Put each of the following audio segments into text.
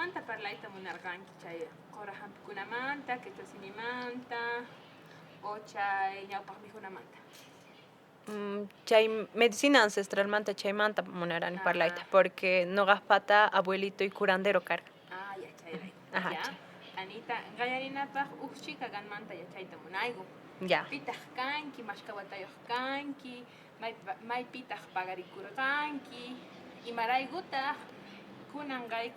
manta parlaita munarqanki chay qorahampikunamanta, quechua o chay ñawpaq mikunamanta. Chay medicina ancestral manta chaymanta munarani parlaita porque noqaspata abuelito y curandero karqa. Ya chayray. Ajá. Ya. Anita qallarinapaq uqchika kanmanta ya chayta munayku. Ya. Pitaq kanki, mashkawatayuq kanki, maypitaq pagarikurqanki, imaraykuta kunan kay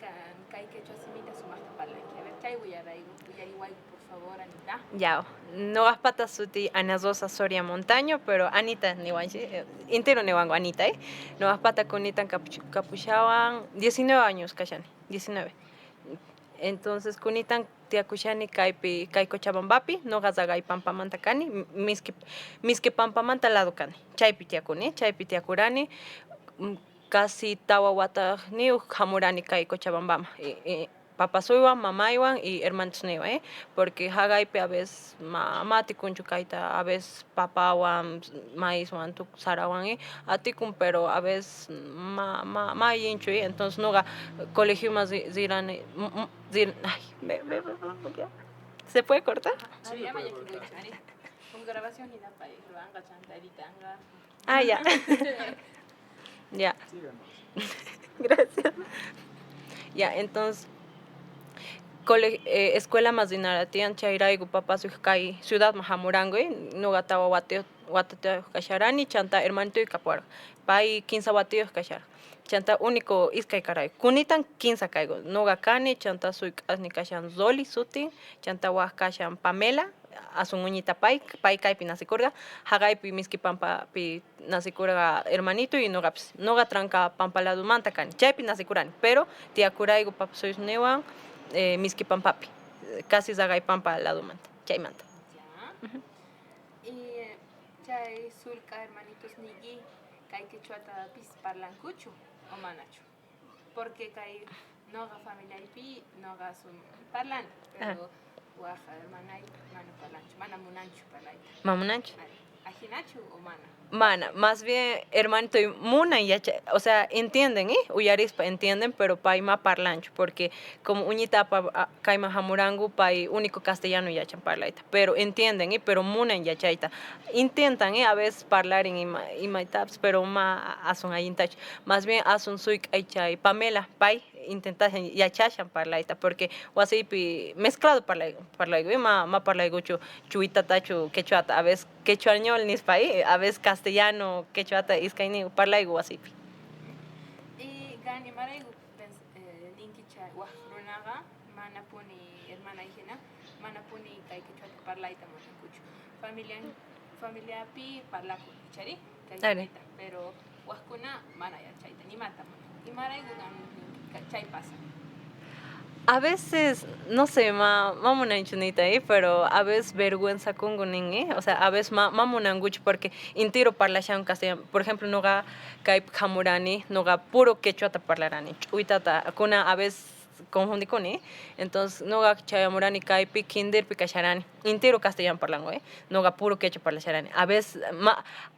quechua simita sumaqta parlanki. A ver, chay willariwayku, por favor, Anita. Ya. Noqaspata suti Ana Rosa Soria Montaño, pero Anita niwanchi, entero niwangu Anita, Noqaspata kunitan kapushawan 19 años kashani, 19. Entonces kunitan tiakushani kaypi kay Cochabambapi, noqa Pampamanta kani, miski Pampamanta lado kani. Chaypi tiakurani, casi tawa wataqni hamurani kay Cochabambama. Papasuywan, mamaywan y hermanos niwan, porque hagaypi a veces matikunchu kayta, a veces papawan, maízwan, sarawan, atikun, pero a veces mayinchu, entonces noqa colegio más zirani, ¿se puede cortar? Sí, con grabación y napa, ya. Ya. Gracias. Ya, entonces escuela más dinaratian chayraygu papasu kay ciudad mahamurango, noqa tawa watata kasharani, chanta hermanito y kapuarqa pay 15 watiyuq kasharqa, chanta único iskay karay kunitan 15 kaygu, noqa kani, chanta suyk'asni kashan Zoli sutin, chanta waq kashan Pamela, asunguñita pay kaypi nasikurqa, haqaypi miski Pampapi nasikurqa hermanito y noqapis, noqa tranca Pampa ladumanta kani, chaypi nasikurani, pero tiakuraygu papasuyus niwan miski Pampapi, casi Zagay Pampa ladumanta, chaymanta. Ya. Y chay sulka hermanitos nigi kay quechuata pis parlankuchu o manachu, porque kay noqa familiaypi noqa sun parlan, pero waq hermanay mana parlanchu, mana munanchu parlayta. Mamunanchu. Ajinachu o mana. Mana, más bien hermanito y muna y o sea, entienden, uyarispa entienden, pero paima parlancho, porque como uñita kaima hamurangu pai único castellano yachan parlaita, pero entienden, pero muna y yachaita. Intentan, a veces hablar en imaitaps, pero asun ayintach. Más bien asun suik aychay Pamela pai intentan yachachan parlaita, porque wasipi mezclado parlaigo, ma parlaigo chuita tachu quechuata, a veces quechuañol nispai, a veces castellano quechuata iskaini parlaigo wasipi. Y gani maraigo ninkicha wahrunaga manapuni hermana hijena manapuni kay quechuata parlaita manakuchu. Familia pi parlaku chari kay pero wahkuna mana yachaita ni mata mana. Y maraigo gani chay pasa. A veces, no sé, mamunanchunita, pero a veces vergüenza kungunin, o sea, a veces mamunanguch porque intiro parlashan castellano. Por ejemplo, noga kai hamurani, noga puro quechuata parlarani. Uitata, kuna a veces confundiconi, entonces noga chayamurani kai pi kinder pi kasharani. Intiro castellano parlango, noga puro quechua parlasharani. A veces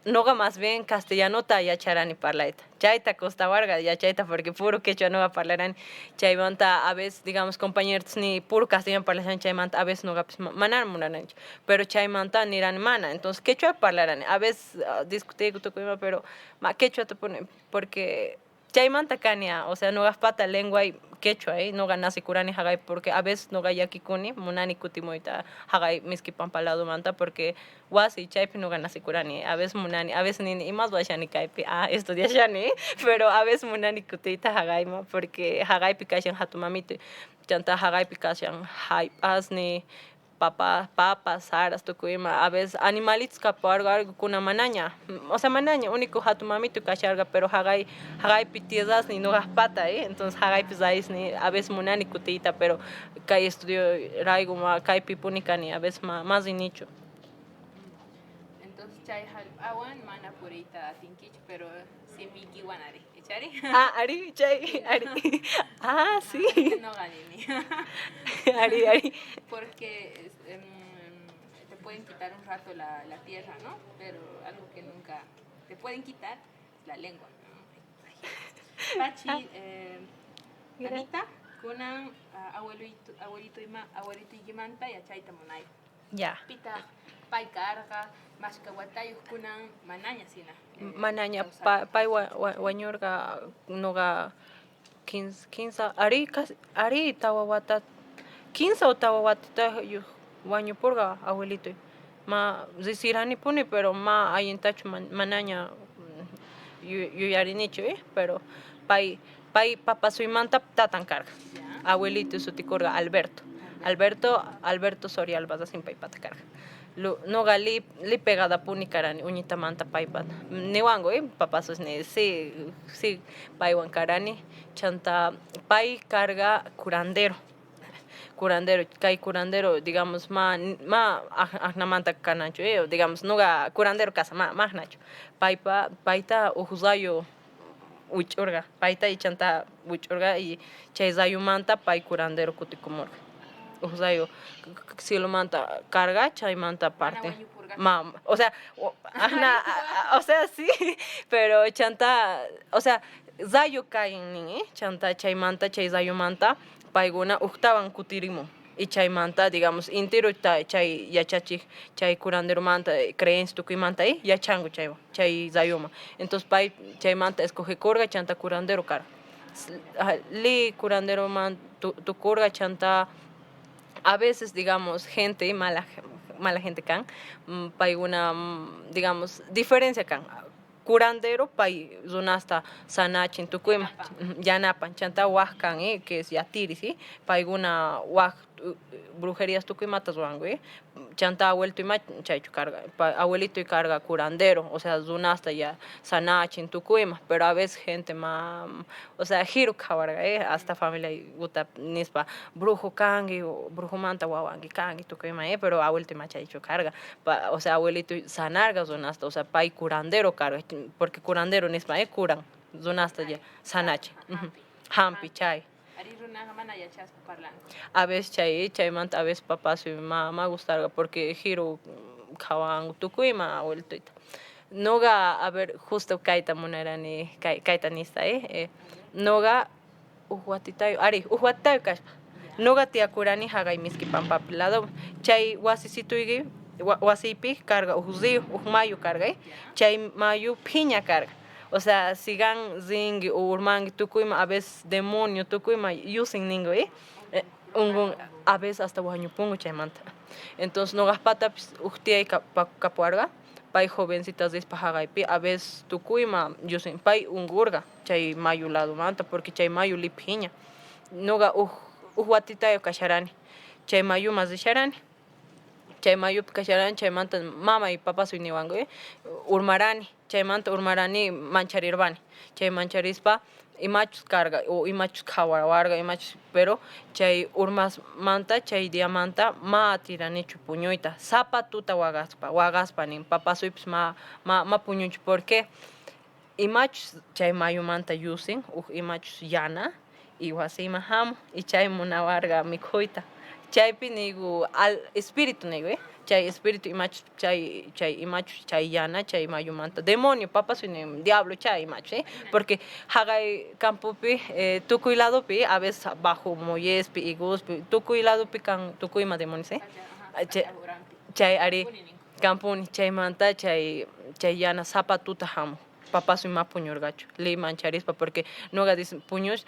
noga más bien castellano ta yacharani parlaita. Chaita Costa Varga ya chaita porque puro quechua noga parlarani. Chaymanta a veces digamos compañeros ni puro castellano parlarani chaymanta a veces noga manar munarani. Pero chaymanta ni ran mana, entonces quechua parlarani. A veces discutí pero quechua te pone porque chaymanta kania, o sea, no gaspata lengua y quechua, no ganasi kurani hagay porque a veces no gayaki kuni, munani kutimoita hagay miski pampalado manta porque wasi chaypi no ganasi kurani, a veces munani, a veces ni más washani kaypi, estudia shani, pero a veces munani kutita hagay ma porque hagay pikashan hatumamito, chanta hagay pikashan hay asni papas, aras, tucuima, a veces animalitos algo con manaña, o sea, manaña, único hatumamito cacharga, pero hagay pitiezas ni no gaspata, entonces hagay pisais ni a veces munani kutita, pero kay estudio raigo ma kay pipunica ni a veces más nicho. Entonces chay awan mana purita tinkich, pero semiki wanari, ¿echari? Ari, chay, ari. Sí. No ganini. Ari. Porque te pueden quitar un rato la tierra, ¿no? Pero algo que nunca te pueden quitar es la lengua, ¿no? Pachi, Anita, kunan abuelito Igimanta yachayta munay. Ya. Pita pay karqa mashkawatayuq kunan manaña sina. Manaña pay wañurqa nuqa 15 ari tawa wata 15 o tawa watatayuq wañupurqa abuelitoy. Ma risirhanipuni pero ma allintachu manaña yuyarinichu, pero pay papasuymanta tatan karqa. Abuelito sutikurqa Alberto Sorialbas sin paypata karqa. Nuqa li pegada puni karani uñitamanta paypata niwangu papasus ni si paywan karani chanta pay karqa curandero digamos ma aqnamanta kananchu digamos nuqa curandero kasa ma aqnachu payta uqsayu wich'urqa payta y chanta wich'urqa y chay sayumanta pay curandero kutikumurqa uqsayu cielomanta karqa chaymanta parte o sea o sea sí pero chanta o sea sayu kayin nin chanta chaymanta chay sayumanta paykuna uqtawan kutirimun y chaymanta digamos intero chay yachachiq chay curanderomanta creencia tukuymanta yachanku chaywan chay sayuma entonces pay chaymanta escogekurqa chanta curandero karqa li curanderoman tukurqa chanta a veces digamos gente mala gente kan paykuna digamos diferencia kan curandero pay runasta sanachin tukuyman yanapan chanta waq kan que es yatiri ¿sí? Paykuna waq brujerías tukuymatas ruranku chanta abuelitoyma chaychu karqa abuelitoy karqa curandero o sea runasta ya sanachin tukuyman pero a veces gente o sea jiru qhawarqa hasta familia uta nispa brujo kanki brujomanta wawanki kanki tukuyman pero abuelitoyma chaychu karqa o sea abuelitoy sanarqa runasta o sea pay curandero karqa porque curandero nispa curan runasta ya sanachin hampi chay a veces chaymanta a veces papas ma gustarqa porque jiru qhawan tukuyman abuelitoyta nuqa a ver justo kayta munarani kayta nista nuqa uq watitayu kashpa nuqa tiyakurani haqay miski pampapi lado chay wasisituyki wasiypi karqa uq riu uq mayu karqa chay mayu phiña karqa o sea sigan rinki o urmanki tukuyman a veces demonio tukuyman yusin ningu unqun a veces hasta wañupunku chaymanta entonces noqaspatapis uq tiyay kapuarqa pay jovencitas rispa haqaypi a veces tukuyman yusin pay unqurqa chay mayu ladumanta porque chay mayu li phiña nuqa uq watitayu kasharani chay mayuman risharani chay mayupi kasharani chaymanta mama y papasuy niwanku urmarani chaymanta urmarani mancharirvani chay mancharispa imachus karqa o imachus qhawarqa imachus pero chay urmasmanta chay diamanta ma atiranichu puñuyta sapa tuta waqaspa nin papasuypis ma puñunchu porque imachus chay mayumanta yusin uq imachus yana y wasiyman hamun y chay munawarqa mikhuyta chaypi nigu al espíritu nigu chay espíritu imachus chay imachus chay yana chay mayumanta demonio papasuy nin diablo chay imachus porque haqay campupi tukuy ladopi a veces bajo moyespi iguspi tukuy ladopi kan tukuyman demonios chay ari campuni chaymanta chay yana sapa tuta hamun papasuy ma puñurqachu li mancharispa porque nuqa dicen puñush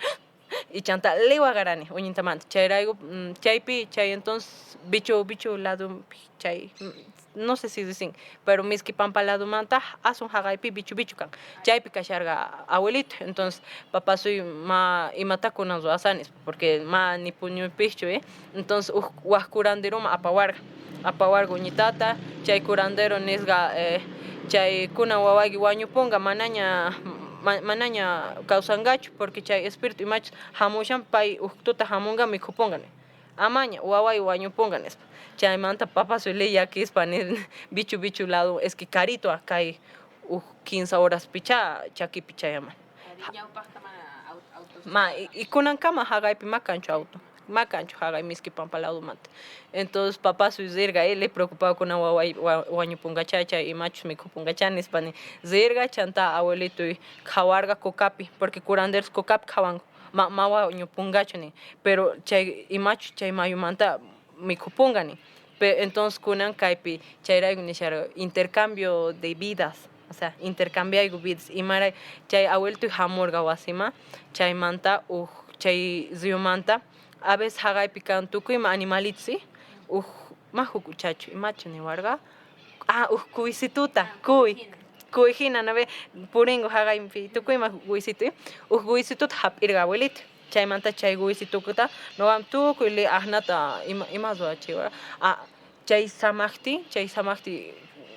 y chanta liwagarani uñintamanta chayrayku chaypi chay entonces bicho lado chay no sé si dicen pero miski pampa lado manta asun haqaypi bicho kan chaypi kasharqa abuelito entonces papasuy ma imatakunan ruasanis porque ma ni puñuypichu entonces waq curanderoma apawarqa uñitata chay curandero nisqa chay kunan wawayki wañupunqa manaña causangachu porque chay espíritu imachus hamushan pay uq tuta hamunqa mikhupunqa amaña waway wañupunqa nispa chaymanta papasuy li llakispa bichu lado es que carito kay uq 15 horas picha chakipi chayaman ma y kunankama haqaypi ma kanchu auto ma kanchu haqay miski pampa ladumanta entonces papasuy rirqa li preocupado kunan waway wañupunqacha chay imachus mikhupunqacha nispani rirqa chanta abuelitoy qhawarqa cocapi porque curanderos cocapi qhawanku mawa ñupungachuni, pero chay imachu chay mayumanta mikupungani. Entonces kunan kaypi chayrayku nishar intercambio de vidas, o sea, intercambiayku vidas. Imaray chay abuelito hamurga wasima, chaymanta chay ziyumanta, a veces hagaypi kan tukuyma animalito, ¿sí? Mahuku chachu, imachu niwarga. Kuisituta, kuijina nabe puringo hagaypi tukuyma guisitu, guisitut hapirga abuelito. Chaymanta chay guisitukuta noqam tukuyli ahnata imazwa chiwara. Chay samaqti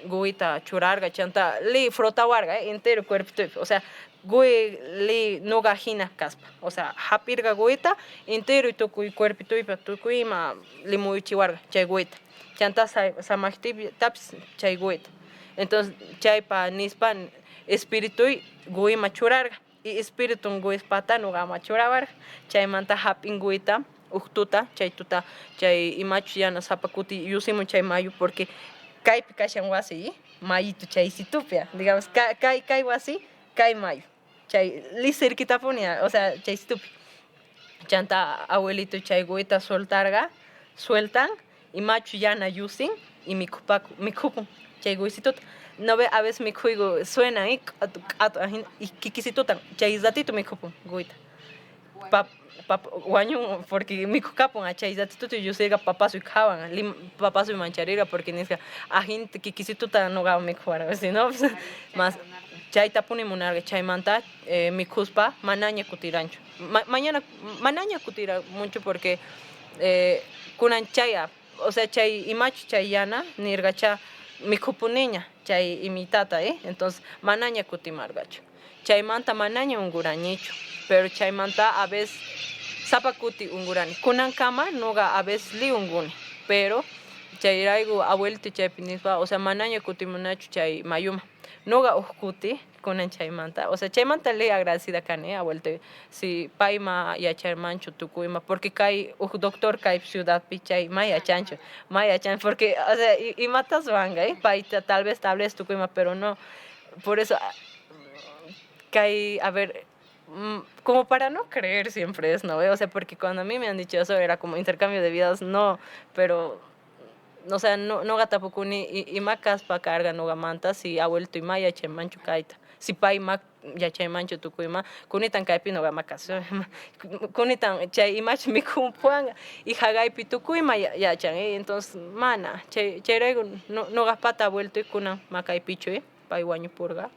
guita churarga chanta li frotawarga entero cuerpito, o sea, gui li noga hina kaspa, o sea, hapirga guita entero y tukuy cuerpito y tukuyma li muychiwarga chay guita. Chanta samaqti taps chay guita. Entonces chaypa nispan espíritu guima churarga. Y espíritu guispata nuga machurabar chaymanta hapinguita uktuta chaytuta chay imachu yana zapakuti yusimu chay mayu porque kaypi kashan wasi mayito chay situpia digamos kay wasi kay mayu chay li cerquita ponía o sea chay situpi chanta abuelito chay guita sueltan imachu yana yusin y mikupun chay guisituta. No ve, a veces mi juego suena y kikisitutan, chaizatito mi cupo, guita. Guaño, porque mi cucapon a chaizatito yo sé que papá soy caban, papá soy manchariga, porque ni siquiera a gente kikisitutan no gao mi cuara, si no, más chay tapuni munarga, chay manta, mi cuspa, manaña cutirancho. Mañana, manaña cutira mucho porque kunan chaya, o sea, chay imachu chayana, nirgacha. Mi cupuneña, chay imitata, entonces manaña kutimargacho. Chay manta manaña unguranicho, pero chay manta a veces zapacuti ungurani. Kunan kama noga a veces li unguni, pero chay raigo abuelito chay pinispa, o sea manaña kutimunacho chay mayuma. Noga ujuti kunan chay manta, o sea chay manta le agradecida kane abuelito si paima ya chay mancho tukuyma, porque kay doctor kay ciudad pichay maya chancho, porque o sea y matas vanga, paita tal vez tukuyma, pero no, por eso kay a ver como para no creer siempre es, ¿no? O sea, porque cuando a mí me han dicho eso era como intercambio de vidas, no, pero o sea, no gatapukuni y macas pa carga no gamanta si abuelto y maya che mancho kaita. Si pai mak ya che mancho tukuyma kunitan kaipi no gamakas. Kunitan che imach mi kumpuanga y hagaipi tukuyma ya chan, entonces mana che rego no gaspata abuelto y kuna makaipicho pai guaño purga.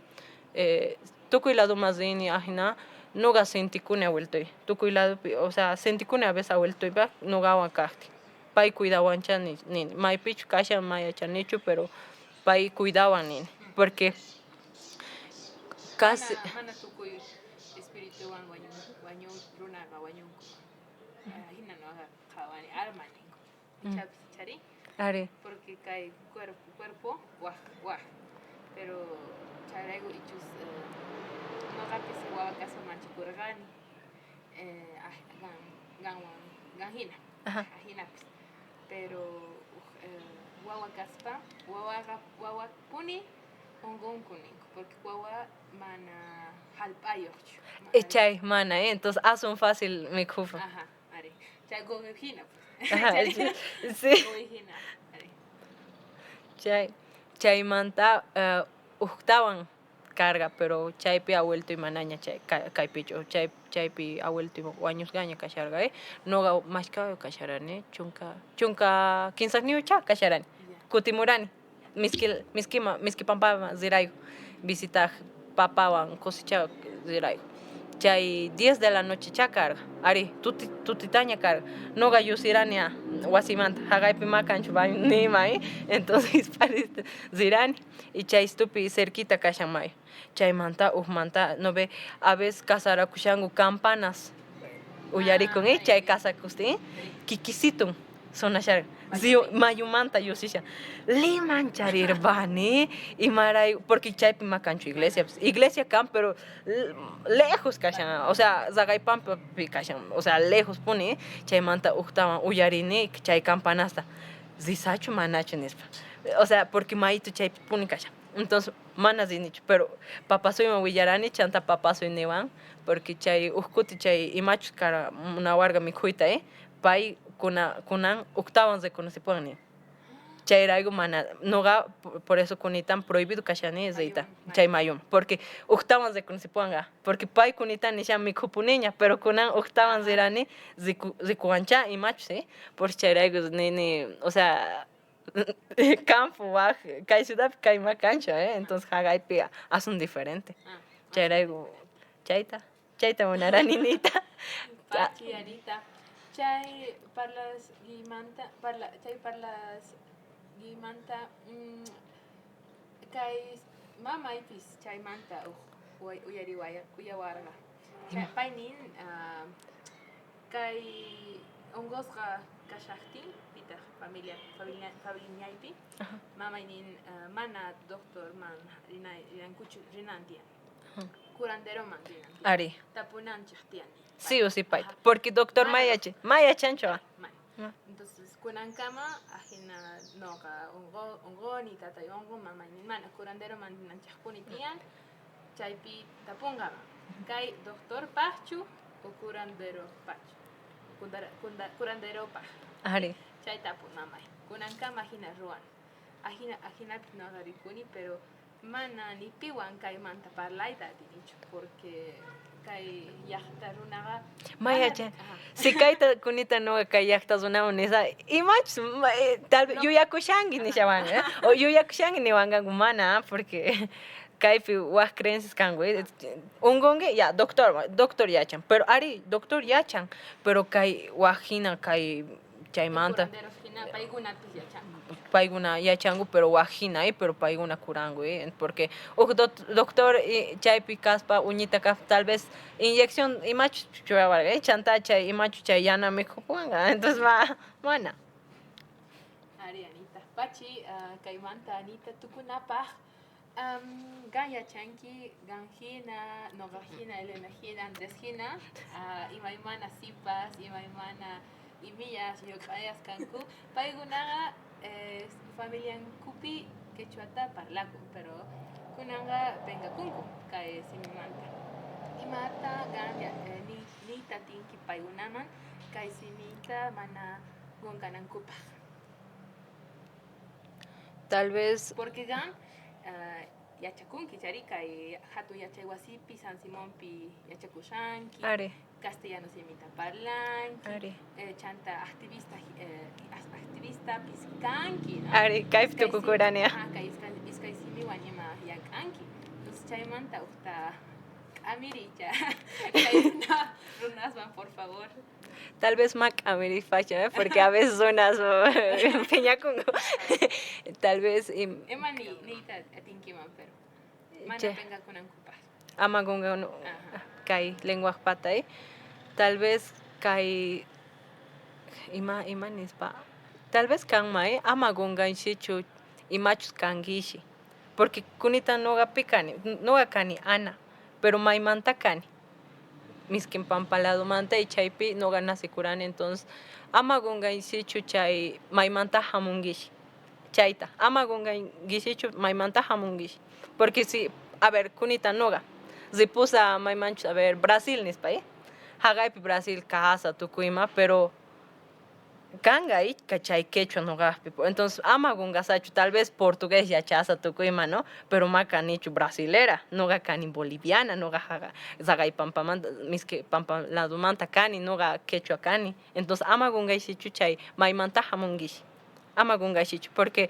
Tukuy lado más dini ajina no ga sentikune abuelto. Tukuy lado, o sea, sentikune a veces abuelto y va no gawa kahti. Pai cuidaban chani ni mai pichu kasha maya chanichu pero pai cuidaban ni porque casi mana tukuy espíritu wañu runa ga wañu hina no aga kawani armani chari are porque cae cuerpo wah pero charego ichus no ga que se guava casa manchi kurgani ganhina hina pero wawa kaspa wawa puni ongon kuninku porque wawa mana halpayochu echay mana entonces son fácil mi kufa ajá are chay gogina sí gogina are chay manta uktawan carga pero chaypi abuelto y manaña chay kaypicho chaypi abuelto y guaños gaña kasharga no ga mashka kasharane chunka kinsak niucha kasharani kutimurani miski pampa zirayo visitar papawan cosecha zirayo chay 10 de la noche chacarga ari tutitaña carga no ga yusirania wasimanta hagaypi makanchu baño ni mai entonces pariste zirani y chay stupi cerquita kashamay chay manta no ve a veces casara kushangu campanas uyari con chay casa kusti kikisitum sonashar zio mayumanta yusisha liman charir bani y maray porque chaypi makanchu iglesia camp pero lejos kashan o sea zagaypam kashan o sea lejos pone chay manta uktawan uyarini chay campanasta zisachu manachu nispa o sea porque maito chay puni kashan Entonces, manas dicho, pero papasoy me willarani, chanta papasoy nevan, porque chay uskuti chay imachus cara una warga mi cuita, pai kunan octavan de conociponi. Chay algo mana, noga por eso kunitan prohibido kashani zeita, chay mayum, porque octavan de conociponga, porque pai kunitan ni mi cupuneña, pero kunan octavan zerani zikuancha imachus, por chay algo ni, o sea, campo, kai ciudad, kai ma cancha, entonces hagai pia, hacen diferente. Chairaigo, chaita una raninita. Pachi, Anita. Chay parlas guimanta, chay parlas guimanta, kai mama ipis chay manta uyariwaya, uyawarga. Chay painin, kai ongosga kashaktin, pita familia ipi. Mama inin mana doctor man rinan kuchu rinantia. Curandero man rinantia. Ari. Tapunan chahtiani. Sí o sí, pai. Porque doctor Maya Chancho. Entonces, kunan kama, ajena noga ongo ni tata ongo mama ni mana curandero man nan chahkunitian, chaypi tapungama. Kai doctor pachu o curandero pachu. Curandero pach. Ari. Chay tapu mamay. Kunan kama ajina ruan. Ajina noga rikuni, pero mana ni piwan kai manta parlaita dicho, porque kai yachta runaga Maya Chan. Si kaita kunita no kai yachta zuna unesa imach tal vez yo ya kushangi ni chavan, o yo ya kushangi ni wanga gumana porque kai pi was creencias kangwe ungonge ya doctor yachan, pero ari doctor yachan, pero kai wajina kai chaimanta paiguna yachangu pero wajina pero paiguna kurangu porque doctor chaypi kaspa uñita kaf tal vez inyección imachu chuawarga chanta chay imachu chay yana me kupuanga entonces mana ari Anita pachi kaimanta Anita tukunapa gan yachanki ganjina nogajina elenajina andesjina imaymana sipas imaymana imillas yokayas kanku paigunaga familia kupi quechuata parlaku pero kunanga venga kunku kae simimanta imata gambia ni tatinki paigunaman kae simita mana gonganan kupa tal vez porque gan yachakunki charika y hatu yachaywasipi San Simón pi yachakushanki are castellano simita parlanki are chanta activista piskanki ¿no? are kaif tu kukurania iskay simi wanyama yakanki entonces chaymanta usta amiricha kayuna runasman por favor tal vez mac amiri facha porque a veces unas peñakungo tal vez ema ni atinkiman pero mana venga con ankupas amagunga no kai lengua patay tal vez kai ima nispa tal vez kan mai amagunga shichu imachus kangishi porque kunita noga pikani noga kani ana pero mai manta kani miskin pampalado manta y chaypi noga nasikurani entonces amagunga shichu chay mai manta hamungishi chaita amagunga gishichu mai manta hamungishi porque si a ver kunita noga zipusa mai manchu a ver Brasil nispa hagaipi Brasil casa tukuima pero ganga y cachay quechua no gaspi entonces amagunga sachu tal vez portugués ya chaza tukuima no pero macanichu brasilera no ga cani boliviana no ga zagai pampamanta miske pampa la dumanta cani no ga quechua cani entonces amagunga shichu chay mai manta hamungish amagunga shichu porque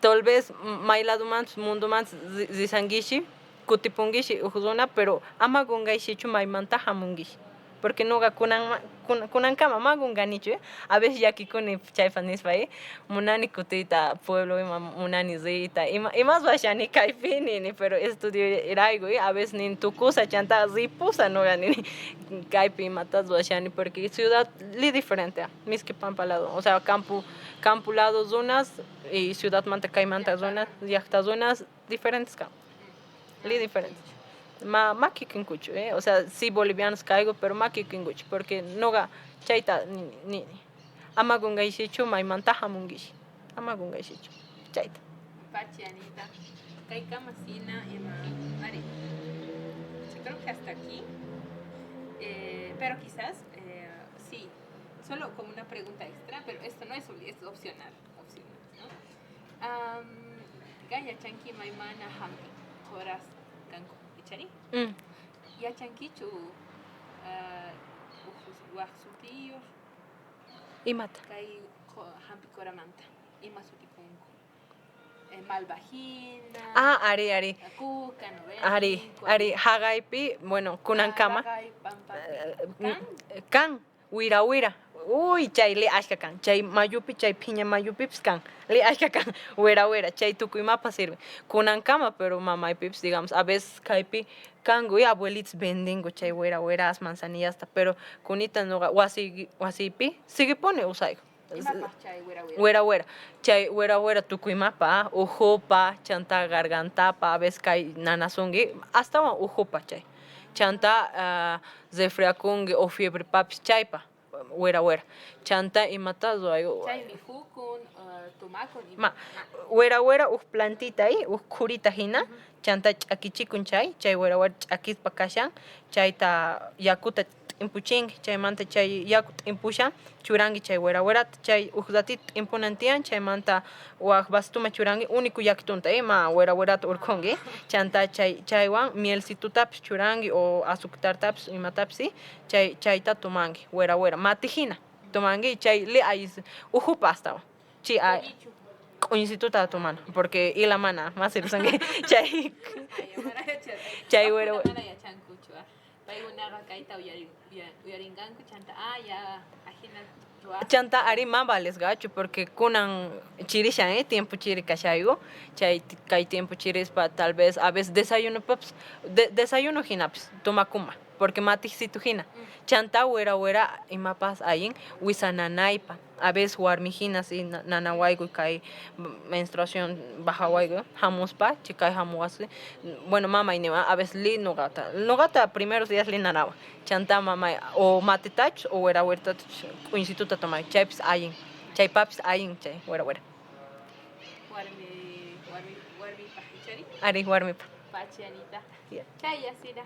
tal vez mai la dumanta mundo man zisangishi kutipungishi ujuna pero amagunga shichu mai manta hamungish porque no ga kunan kama magunga nichu a veces ya aquí con chaifanis fai munani kutita pueblo munani zita y más bashani kaipini pero estudio iraigo a veces ni tu cosa chanta zipusa no ga ni kaipi matas bashani porque ciudad li diferente mis que pampalado o sea campo lado zonas y ciudad manta caimanta zonas yachta zonas diferentes li diferentes makikinkuchu o sea sí bolivianos caigo pero makikinkuchu porque noga chaita ni amagunga ishichu mai manta hamungishi amagunga ishichu chaita Pachi, Anita. Kaika Masina, Emma. Mari. Sí, creo que hasta aquí. Pero quizás, sí, solo como una pregunta extra, pero esto no es, es opcional, ¿no? Gaya chanki maimana hampi, horas ganko, ¿ichari? Ya chankichu, wahsutillo, Imata. kai hampi koramanta, ima sutipunku. Malvagina. Ari. Kuka, novena. Ari, hagaipi, bueno, kunankama. Kan, wira. Uy, chay li ashka kan. Chay mayupi, chay piña mayupips kan. Li ashka kan, wira. Chay tukuimapa sirve. Kunankama, pero mamá y pips, digamos, a veces kaipi kango y abuelitos venden chay wira, as manzanillas, pero kunita no, wasipi, sigue pone usaigo. Wera. Chay wera tukuimapa, ujupa, chanta gargantapa, a veces kai nanasungi, hasta ujupa chay. Chanta zefriakungi o fiebre papis chaypa. Wera. Chanta imatazo ay. Chay mifukun, tumakun. Wera plantita ahí, kurita hina. Chanta akichikun chay wera akispa kashan, chayta yakuta impuching, chay manta chay yakut impushan, churangi chay wera, chay ujdatit impunantian, chay manta bastuma churangi, único yakitunta, ma wera urkongi, chanta chaywan mielcitutaps churangi o azúcar taps imatapsi, chayta tumangi, wera, matijina, tumangi, chay le ayis ujupa hasta, chi ay. Instituta tomando, porque y la mana, más el sangre, chay wera. Chanta ari mambales gacho porque kunan chirishan tiempo chiri kashayo chay kai tiempo chiris pa tal vez a veces desayuno paps desayuno hinaps toma kuma porque mati si tu hina chanta wera y mapas ayin wisananaipa a veces warmijinas y nanawaigo kai menstruación baja waigo hamuspa chikai hamuasi bueno mama y neva a veces li nogata primeros días li nanawa chanta mama o matitach o wera instituto tomai chaips ayin chay paps ayin chay wera warmi pahichari ari warmi pachianita chay asira